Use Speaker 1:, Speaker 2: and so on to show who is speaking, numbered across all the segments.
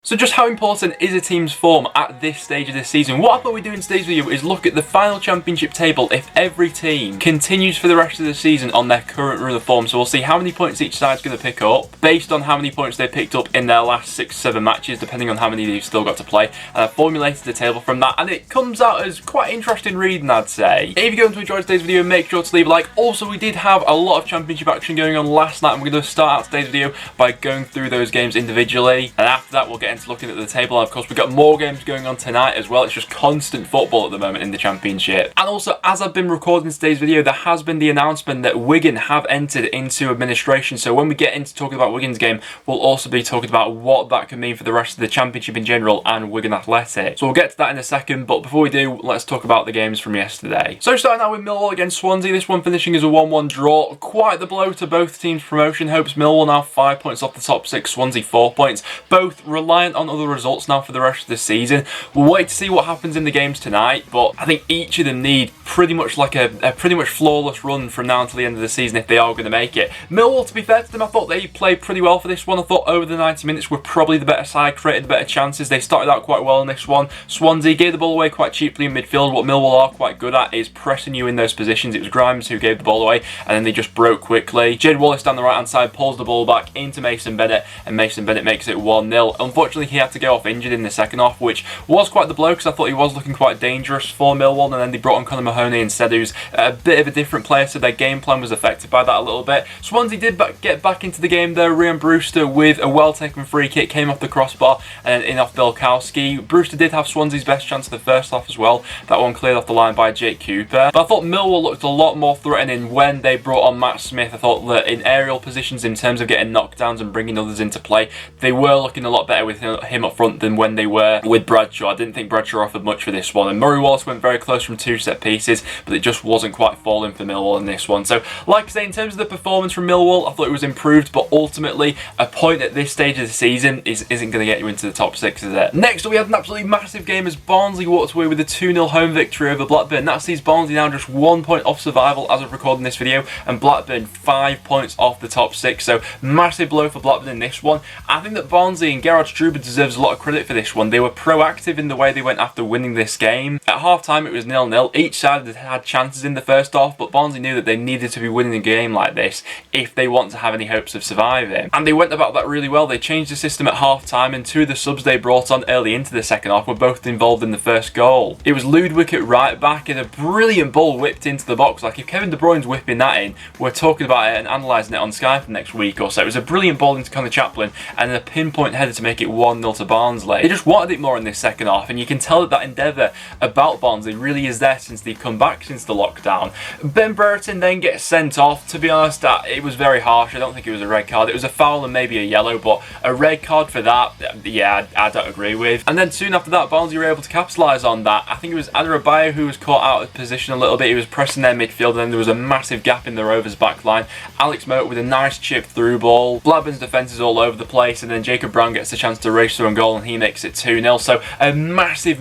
Speaker 1: So just how important is a team's form at this stage of the season? What I thought we'd do in today's video is look at the final championship table if every team continues for the rest of the season on their current run of form. So we'll see how many points each side's going to pick up based on how many points they picked up in their last 6-7 matches, depending on how many they've still got to play. And I've formulated the table from that, and it comes out as quite interesting reading, I'd say. If you're going to enjoy today's video, make sure to leave a like. Also, we did have a lot of championship action going on last night, and we're going to start out today's video by going through those games individually. And after that, we'll get into looking at the table. And of course, we've got more games going on tonight as well. It's just constant football at the moment in the championship. And also, as I've been recording today's video, there has been the announcement that Wigan have entered into administration. So when we get into talking about Wigan's game, we'll also be talking about what that can mean for the rest of the championship in general and Wigan Athletic. So we'll get to that in a second, but before we do, let's talk about the games from yesterday. So starting out with Millwall against Swansea, this one finishing as a 1-1 draw. Quite the blow to both teams' promotion hopes. Millwall now 5 points off the top 6, Swansea 4 points. Both reliant on other results now for the rest of the season. We'll wait to see what happens in the games tonight, but I think each of them need pretty much like a pretty much flawless run from now until the end of the season if they are going to make it. Millwall, to be fair to them, I thought they played pretty well for this one. I thought over the 90 minutes were probably the better side, created the better chances. They started out quite well in this one. Swansea gave the ball away quite cheaply in midfield. What Millwall are quite good at is pressing you in those positions. It was Grimes who gave the ball away, and then they just broke quickly. Jed Wallace down the right hand side pulls the ball back into Mason Bennett, and Mason Bennett makes it 1-0. Unfortunately, he had to go off injured in the second half, which was quite the blow because I thought he was looking quite dangerous for Millwall, and then they brought on Conor Mahoney instead, who's a bit of a different player, so their game plan was affected by that a little bit. Swansea did get back into the game though. Ryan Brewster with a well-taken free kick came off the crossbar and in off Bilkowski. Brewster did have Swansea's best chance of the first half as well. That one cleared off the line by Jake Cooper. But I thought Millwall looked a lot more threatening when they brought on Matt Smith. I thought that in aerial positions, in terms of getting knockdowns and bringing others into play, they were looking a lot better with him up front than when they were with Bradshaw. I didn't think Bradshaw offered much for this one, and Murray Wallace went very close from 2 set pieces, but it just wasn't quite falling for Millwall in this one. So like I say, in terms of the performance from Millwall, I thought it was improved, but ultimately a point at this stage of the season isn't going to get you into the top 6, is it? Next up, we had an absolutely massive game as Barnsley walked away with a 2-0 home victory over Blackburn. That sees Barnsley now just 1 point off survival as of recording this video, and Blackburn 5 points off the top 6. So massive blow for Blackburn in this one. I think that Barnsley and Gerard Struber deserves a lot of credit for this one. They were proactive in the way they went after winning this game. At half time it was 0-0. Each side had chances in the first half, but Barnsley knew that they needed to be winning a game like this if they want to have any hopes of surviving. And they went about that really well. They changed the system at half time, and 2 of the subs they brought on early into the second half were both involved in the first goal. It was Ludwig at right back and a brilliant ball whipped into the box. Like, if Kevin De Bruyne's whipping that in, we're talking about it and analysing it on Sky for the next week or so. It was a brilliant ball into Connor Chaplin and a pinpoint header to make it 1-0 to Barnsley. They just wanted it more in this second half, and you can tell that endeavour about Barnsley really is there since they've come back since the lockdown. Ben Brereton then gets sent off. To be honest, it was very harsh. I don't think it was a red card. It was a foul and maybe a yellow, but a red card for that, yeah, I don't agree with. And then soon after that, Barnsley were able to capitalise on that. I think it was Adebayo who was caught out of position a little bit. He was pressing their midfield, and then there was a massive gap in the Rovers' back line. Alex Moat with a nice chip through ball. Blackburn's defence is all over the place, and then Jacob Brown gets a chance to race through and goal, and he makes it 2-0. So a massive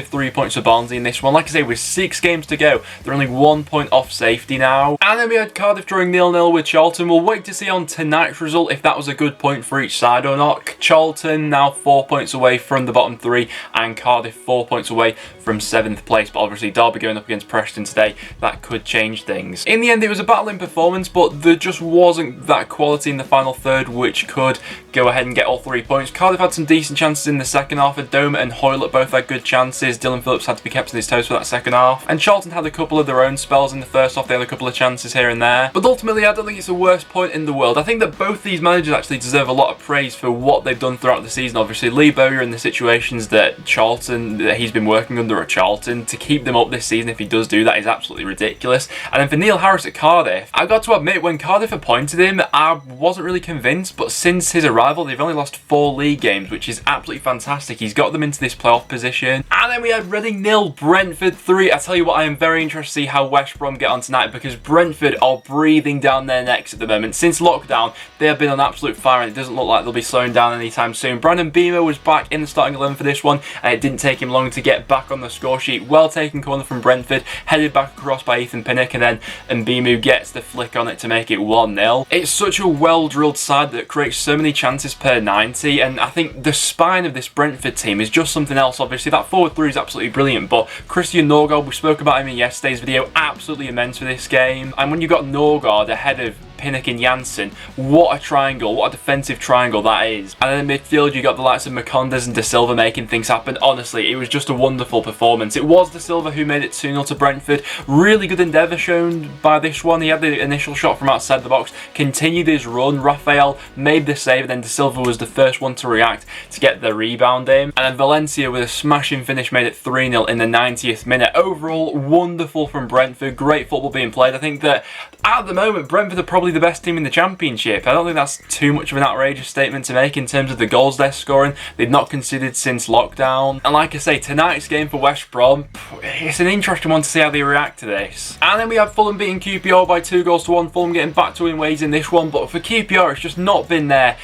Speaker 1: 3 points for Barnsley in this one. Like I say, with 6 games to go, they're only 1 point off safety now. And then we had Cardiff drawing 0-0 with Charlton. We'll wait to see on tonight's result if that was a good point for each side or not. Charlton now 4 points away from the bottom 3, and Cardiff 4 points away from 7th place. But obviously Derby going up against Preston today, that could change things. In the end, it was a battling performance, but there just wasn't that quality in the final third which could go ahead and get all 3 points. Cardiff had some decent chances in the second half. Adoma and Hoylett both had good chances. Dylan Phillips had to be kept on his toes for that second half. And Charlton had a couple of their own spells in the first half. They had a couple of chances here and there. But ultimately, I don't think it's the worst point in the world. I think that both these managers actually deserve a lot of praise for what they've done throughout the season. Obviously, Lee Bowyer in the situations that he's been working under at Charlton, to keep them up this season if he does do that is absolutely ridiculous. And then for Neil Harris at Cardiff, I've got to admit, when Cardiff appointed him, I wasn't really convinced, but since his arrival, they've only lost 4 league games, which is absolutely fantastic. He's got them into this playoff position. And then we had Reading 0, Brentford 3. I tell you what, I am very interested to see how West Brom get on tonight, because Brentford are breathing down their necks at the moment. Since lockdown, they have been on absolute fire, and it doesn't look like they'll be slowing down anytime soon. Brandon Beamer was back in the starting 11 for this one, and it didn't take him long to get back on the score sheet. Well taken corner from Brentford, headed back across by Ethan Pinnock, and then Mbemu gets the flick on it to make it 1-0. It's such a well-drilled side that creates so many chances per 90, and I think think the spine of this Brentford team is just something else. Obviously, that forward three is absolutely brilliant, but Christian Norgard, we spoke about him in yesterday's video, absolutely immense for this game. And when you've got Norgard ahead of Pinnock and Janssen, what a triangle, what a defensive triangle that is. And in the midfield, you got the likes of Macondas and De Silva making things happen. Honestly, it was just a wonderful performance. It was De Silva who made it 2-0 to Brentford. Really good endeavour shown by this one. He had the initial shot from outside the box, continued his run. Rafael made the save, and then De Silva was the first one to react to get the rebound in. And then Valencia with a smashing finish made it 3-0 in the 90th minute. Overall, wonderful from Brentford. Great football being played. I think that at the moment, Brentford are probably the best team in the Championship. I don't think that's too much of an outrageous statement to make in terms of the goals they're scoring. They've not conceded since lockdown. And like I say, tonight's game for West Brom, it's an interesting one to see how they react to this. And then we had Fulham beating QPR by 2-1. Fulham getting back to win ways in this one, but for QPR, it's just not been their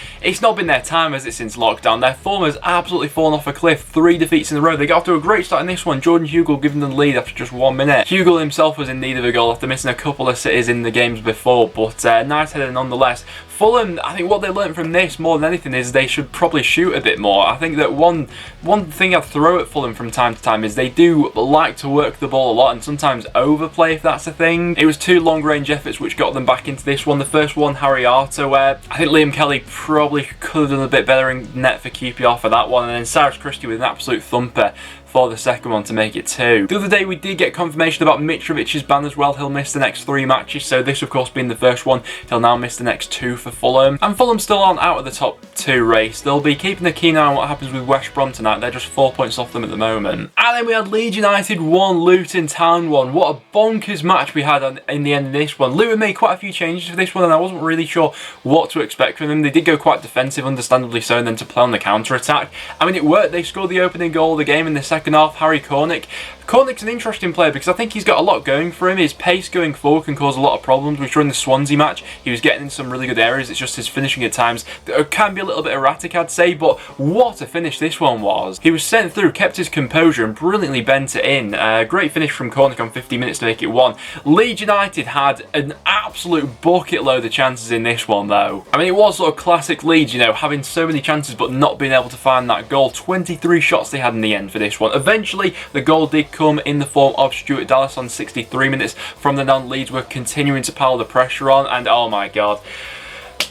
Speaker 1: time, has it, since lockdown. Their form has absolutely fallen off a cliff. 3 defeats in a row. They got off to a great start in this one. Jordan Hugill giving them the lead after just 1 minute. Hugill himself was in need of a goal after missing a couple of sitters in the games before, but nice header nonetheless. Fulham, I think what they learned from this more than anything is they should probably shoot a bit more. I think that one thing I'd throw at Fulham from time to time is they do like to work the ball a lot and sometimes overplay, if that's a thing. It was 2 long-range efforts which got them back into this one. The first one, Harry Arter, where I think Liam Kelly probably could have done a bit better in net for QPR for that one, and then Cyrus Christie with an absolute thumper for the second one to make it 2. The other day we did get confirmation about Mitrovic's ban as well. He'll miss the next 3 matches, so this of course being the first one, he'll now miss the next 2 for Fulham. And Fulham still aren't out of the top 2 race. They'll be keeping a keen eye on what happens with West Brom tonight. They're just 4 points off them at the moment. And then we had Leeds United 1, Luton Town 1. What a bonkers match we had in the end of this one. Luton made quite a few changes for this one, and I wasn't really sure what to expect from them. They did go quite defensive, understandably so, and then to play on the counter-attack. I mean, it worked. They scored the opening goal of the game in the second half. Harry Cornick. Cornick's an interesting player because I think he's got a lot going for him. His pace going forward can cause a lot of problems, which during the Swansea match, he was getting in some really good areas. It's just his finishing at times that can be a little bit erratic, I'd say, but what a finish this one was. He was sent through, kept his composure, and brilliantly bent it in. Great finish from Cornick on 50 minutes to make it 1. Leeds United had an absolute bucket load of chances in this one, though. I mean, it was sort of classic Leeds, you know, having so many chances but not being able to find that goal. 23 shots they had in the end for this one. Eventually, the goal did come in the form of Stuart Dallas on 63 minutes from the non-Leeds. Were continuing to pile the pressure on, and oh my god,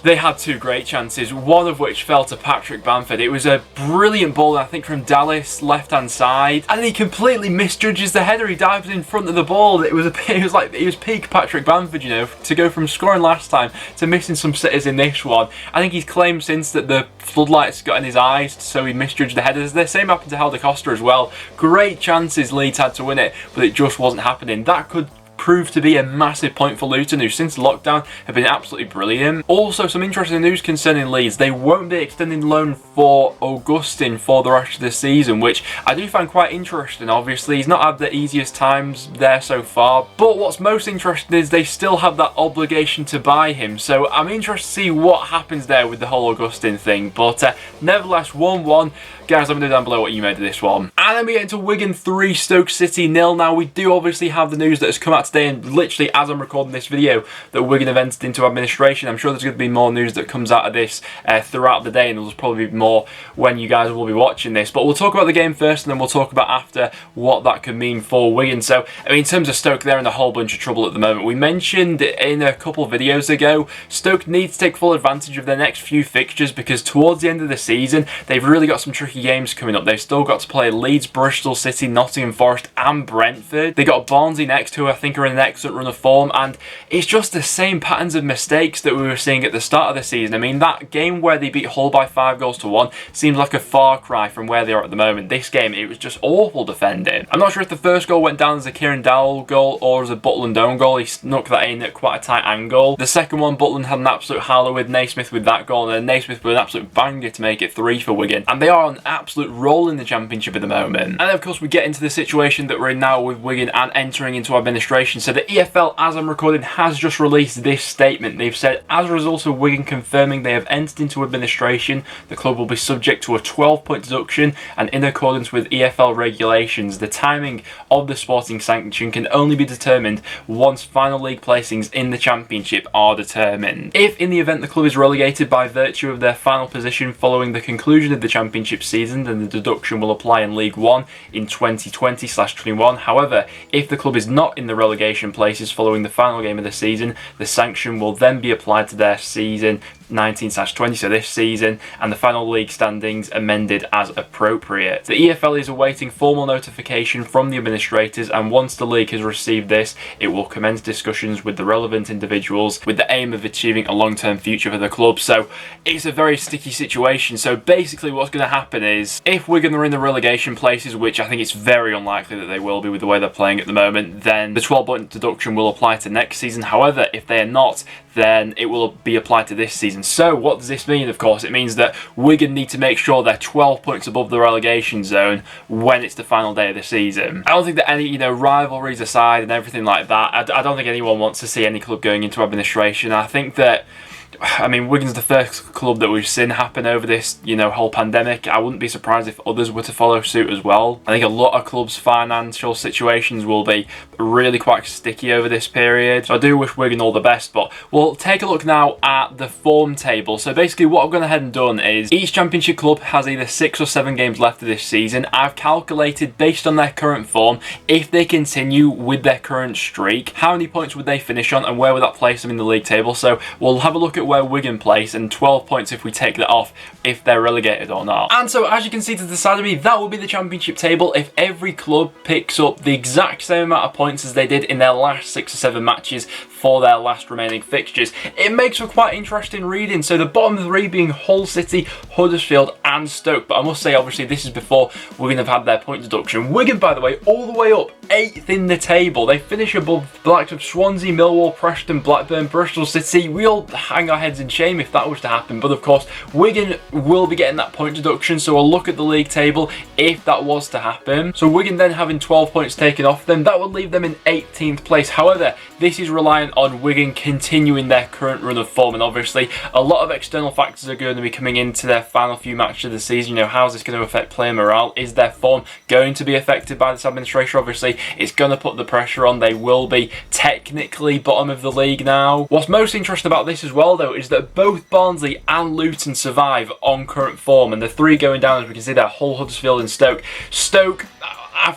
Speaker 1: they had 2 great chances, one of which fell to Patrick Bamford. It was a brilliant ball, I think, from Dallas, left-hand side, and he completely misjudges the header. He dives in front of the ball. It was peak Patrick Bamford, you know, to go from scoring last time to missing some sitters in this one. I think he's claimed since that the floodlights got in his eyes, so he misjudged the headers. The same happened to Helder Costa as well. Great chances Leeds had to win it, but it just wasn't happening. That could proved to be a massive point for Luton, who since lockdown have been absolutely brilliant. Also, some interesting news concerning Leeds. They won't be extending loan for Augustin for the rest of the season, which I do find quite interesting. Obviously, he's not had the easiest times there so far, but what's most interesting is they still have that obligation to buy him, so I'm interested to see what happens there with the whole Augustin thing. But nevertheless, 1-1. Guys, let me know down below what you made of this one. And then we get into Wigan 3, Stoke City 0. Now, we do obviously have the news that has come out today, and literally as I'm recording this video, that Wigan have entered into administration. I'm sure there's going to be more news that comes out of this throughout the day, and there's probably be more when you guys will be watching this. But we'll talk about the game first, and then we'll talk about after what that could mean for Wigan. So, I mean, in terms of Stoke, they're in a whole bunch of trouble at the moment. We mentioned in a couple of videos ago, Stoke need to take full advantage of their next few fixtures, because towards the end of the season, they've really got some tricky games coming up. They've still got to play Leeds, Bristol City, Nottingham Forest and Brentford. They got Barnsley next, who I think are in an excellent run of form, and it's just the same patterns of mistakes that we were seeing at the start of the season. I mean, that game where they beat Hull by 5-1 seems like a far cry from where they are at the moment. This game, it was just awful defending. I'm not sure if the first goal went down as a Kieran Dowell goal or as a Butland own goal. He snuck that in at quite a tight angle. The second one, Butland had an absolute howler with Naismith with that goal, and then Naismith with an absolute banger to make it 3 for Wigan. And they are on absolute roll in the Championship at the moment. And of course, we get into the situation that we're in now with Wigan and entering into administration. Administration. So the EFL, as I'm recording, has just released this statement. They've said, as a result of Wigan confirming they have entered into administration, the club will be subject to a 12-point deduction, and in accordance with EFL regulations, the timing of the sporting sanction can only be determined once final league placings in the Championship are determined. If in the event the club is relegated by virtue of their final position following the conclusion of the Championship season, then the deduction will apply in League One in 2020/21. However, if the club is not in the relegation places following the final game of the season, the sanction will then be applied to their season 19/20, so this season, and the final league standings amended as appropriate. The EFL is awaiting formal notification from the administrators, and once the league has received this, it will commence discussions with the relevant individuals with the aim of achieving a long-term future for the club. So it's a very sticky situation. So basically what's going to happen is, if Wigan are in the relegation places, which I think it's very unlikely that they will be with the way they're playing at the moment, then the 12-point deduction will apply to next season. However, if they are not, then it will be applied to this season. So what does this mean? Of course, it means that Wigan need to make sure they're 12 points above the relegation zone when it's the final day of the season. I don't think that any, rivalries aside and everything like that, I don't think anyone wants to see any club going into administration. I think that, Wigan's the first club that we've seen happen over this, whole pandemic. I wouldn't be surprised if others were to follow suit as well. I think a lot of clubs' financial situations will be really quite sticky over this period. So I do wish Wigan all the best, but we'll take a look now at the form table. So basically what I've gone ahead and done is, each Championship club has either 6 or 7 games left of this season. I've calculated, based on their current form, if they continue with their current streak, how many points would they finish on and where would that place them in the league table. So we'll have a look at where Wigan place, and 12 points if we take that off, if they're relegated or not. And so as you can see to the side of me, that will be the Championship table if every club picks up the exact same amount of points as they did in their last 6 or 7 matches for their last remaining fixtures. It makes for quite interesting reading. So the bottom 3 being Hull City, Huddersfield and Stoke. But I must say, obviously, this is before Wigan have had their point deduction. Wigan, by the way, all the way up 8th in the table. They finish above the likes of Swansea, Millwall, Preston, Blackburn, Bristol City. We all hang our heads in shame if that was to happen. But of course, Wigan will be getting that point deduction. So we'll look at the league table if that was to happen. So Wigan then having 12 points taken off them, that would leave them in 18th place. However, this is reliant on Wigan continuing their current run of form, and obviously a lot of external factors are going to be coming into their final few matches of the season. How's this going to affect player morale? Is their form going to be affected by this administration? Obviously, it's going to put the pressure on. They will be technically bottom of the league now. What's most interesting about this as well, though, is that both Barnsley and Luton survive on current form, and the 3 going down, as we can see there, Hull, Huddersfield and Stoke. Stoke,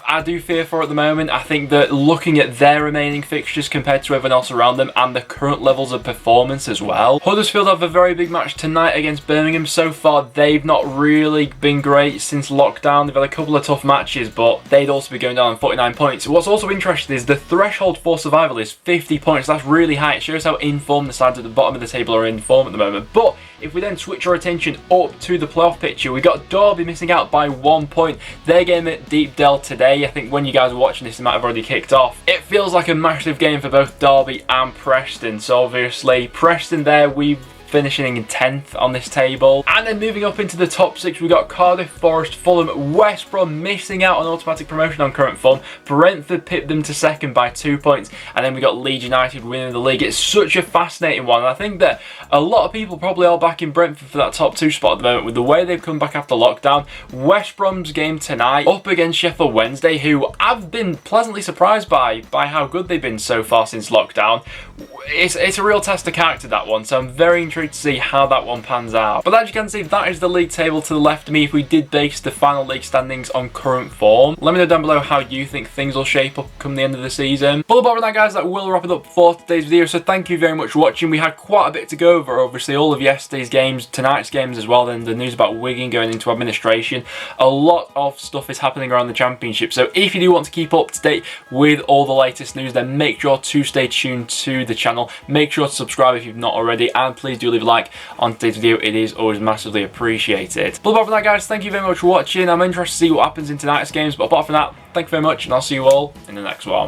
Speaker 1: I do fear for at the moment. I think that looking at their remaining fixtures compared to everyone else around them and the current levels of performance as well. Huddersfield have a very big match tonight against Birmingham. So far, they've not really been great since lockdown. They've had a couple of tough matches, but they'd also be going down on 49 points. What's also interesting is the threshold for survival is 50 points. That's really high. It shows how informed the sides at the bottom of the table are in form at the moment. But if we then switch our attention up to the playoff picture, we got Derby missing out by 1 point. Their game at Deep Dell today, I think when you guys are watching this, it might have already kicked off. It feels like a massive game for both Derby and Preston. So obviously, Preston there, we've finishing in 10th on this table. And then moving up into the top 6, we got Cardiff, Forest, Fulham, West Brom missing out on automatic promotion on current form. Brentford pipped them to 2nd by 2 points. And then we got Leeds United winning the league. It's such a fascinating one. And I think that a lot of people probably are backing Brentford for that top 2 spot at the moment with the way they've come back after lockdown. West Brom's game tonight up against Sheffield Wednesday, who I've been pleasantly surprised by how good they've been so far since lockdown. It's a real test of character, that one, so I'm very intrigued to see how that one pans out. But as you can see, that is the league table to the left of me if we did base the final league standings on current form. Let me know down below how you think things will shape up come the end of the season. But apart from that, guys, that will wrap it up for today's video, so thank you very much for watching. We had quite a bit to go over, obviously all of yesterday's games, tonight's games as well, then the news about Wigan going into administration. A lot of stuff is happening around the Championship, so if you do want to keep up to date with all the latest news, then make sure to stay tuned to the channel. Make sure to subscribe if you've not already, and please do leave a like on today's video. It is always massively appreciated. But apart from that, guys, thank you very much for watching. I'm interested to see what happens in tonight's games, but apart from that, thank you very much, and I'll see you all in the next one.